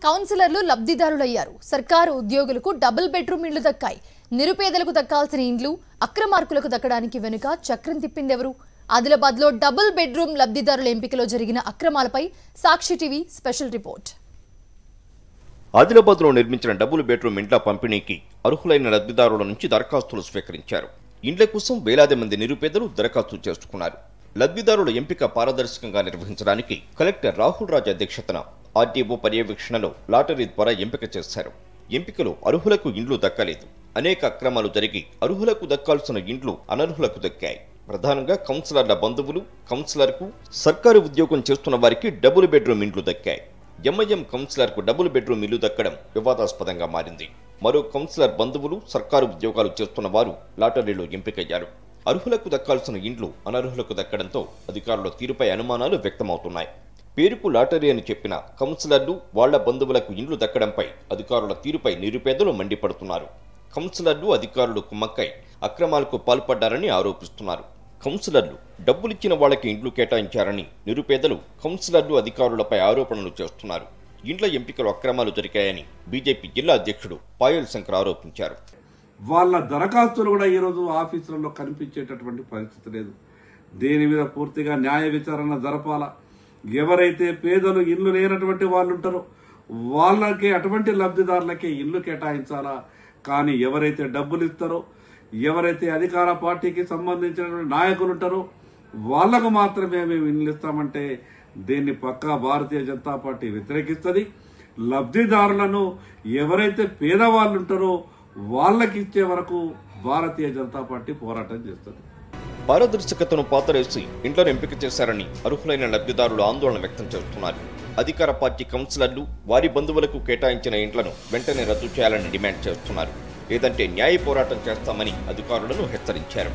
కౌన్సిలర్లు లబ్ధిదారులయ్యారు. సర్కారు ఉద్యోగులకు డబుల్ బెడ్రూమ్ ఇళ్లు దక్కాయి. నిరుపేదలకు దక్కాల్సిన ఇండ్లు అక్రమార్కులకు దక్కడానికి వెనుక చక్రం తిప్పిందెవరు? ఆదిలాబాద్లో డబుల్ బెడ్రూమ్ లబ్ధిదారుల ఎంపికలో జరిగిన అక్రమాలపై సాక్షి టీవీ స్పెషల్ రిపోర్ట్. ఆదిలాబాద్లో నిర్మించిన డబుల్ బెడ్రూమ్ ఇండ్ల పంపిణీకి అర్హులైన లబ్ధిదారుల నుంచి దరఖాస్తులు స్వీకరించారు. ఇండ్ల కోసం వేలాది మంది నిరుపేదలు దరఖాస్తు చేసుకున్నారు. లబ్ధిదారుల ఎంపిక పారదర్శకంగా నిర్వహించడానికి కలెక్టర్ రాహుల్ రాజ్ అధ్యక్షతన ఆర్టీఓ పర్యవేక్షణలో లాటరీ ద్వారా ఎంపిక చేశారు. ఎంపికలో అర్హులకు ఇండ్లు దక్కలేదు. అనేక అక్రమాలు జరిగి అర్హులకు దక్కాల్సిన ఇండ్లు అనర్హులకు దక్కాయి. ప్రధానంగా కౌన్సిలర్ల బంధువులు, కౌన్సిలర్కు సర్కారు ఉద్యోగం చేస్తున్న వారికి డబుల్ బెడ్రూమ్ ఇండ్లు దక్కాయి. ఎంఐఎం కౌన్సిలర్కు డబుల్ బెడ్రూమ్ ఇల్లు దక్కడం వివాదాస్పదంగా మారింది. మరో కౌన్సిలర్ బంధువులు సర్కారు ఉద్యోగాలు చేస్తున్న వారు లాటరీలో ఎంపికయ్యారు. అర్హులకు దక్కాల్సిన ఇండ్లు అనర్హులకు దక్కడంతో అధికారుల తీరుపై అనుమానాలు వ్యక్తమవుతున్నాయి. పేరుకు లాటరీ అని చెప్పిన కౌన్సిలర్లు, వాళ్ల బంధువులకు ఇండ్లు దక్కడంపై అధికారుల తీరుపై నిరుపేదలు మండిపడుతున్నారు. కౌన్సిలర్లు, అధికారులు కుమ్మక్కై అక్రమాలకు పాల్పడ్డారని ఆరోపిస్తున్నారు. కౌన్సిలర్లు డబ్బులిచ్చిన వాళ్లకి ఇండ్లు కేటాయించారని నిరుపేదలు కౌన్సిలర్లు, అధికారులపై ఆరోపణలు చేస్తున్నారు. ఇండ్ల ఎంపికలు అక్రమాలు జరిగాయని బీజేపీ జిల్లా అధ్యక్షుడు పాయల్ శంకర్ ఆరోపించారు. వాళ్ళ దరఖాస్తులు కూడా ఈరోజు ఆఫీసులలో కనిపించేటటువంటి పరిస్థితి లేదు. దీని మీద పూర్తిగా న్యాయ విచారణ జరపాల. ఎవరైతే పేదలు ఇల్లు లేనటువంటి వాళ్ళు ఉంటారో వాళ్ళకి, అటువంటి లబ్ధిదారులకే ఇల్లు కేటాయించాలా. కానీ ఎవరైతే డబ్బులు ఇస్తారో, ఎవరైతే అధికార పార్టీకి సంబంధించినటువంటి నాయకులు ఉంటారో వాళ్లకు మాత్రమే మేము ఇల్లు ఇస్తామంటే దీన్ని పక్కా భారతీయ జనతా పార్టీ వ్యతిరేకిస్తుంది. లబ్ధిదారులను ఎవరైతే పేదవాళ్ళు ఉంటారో వాళ్ళకి ఇచ్చే వరకు భారతీయ జనతా పార్టీ పోరాటం చేస్తుంది. పారదర్శకతను పాతరేసి ఇండ్లను ఎంపిక చేశారని అర్హులైన లబ్ధిదారులు ఆందోళన వ్యక్తం చేస్తున్నారు. అధికార పార్టీ కౌన్సిలర్లు వారి బంధువులకు కేటాయించిన ఇండ్లను వెంటనే రద్దు చేయాలని డిమాండ్ చేస్తున్నారు. లేదంటే న్యాయ పోరాటం చేస్తామని అధికారులను హెచ్చరించారు.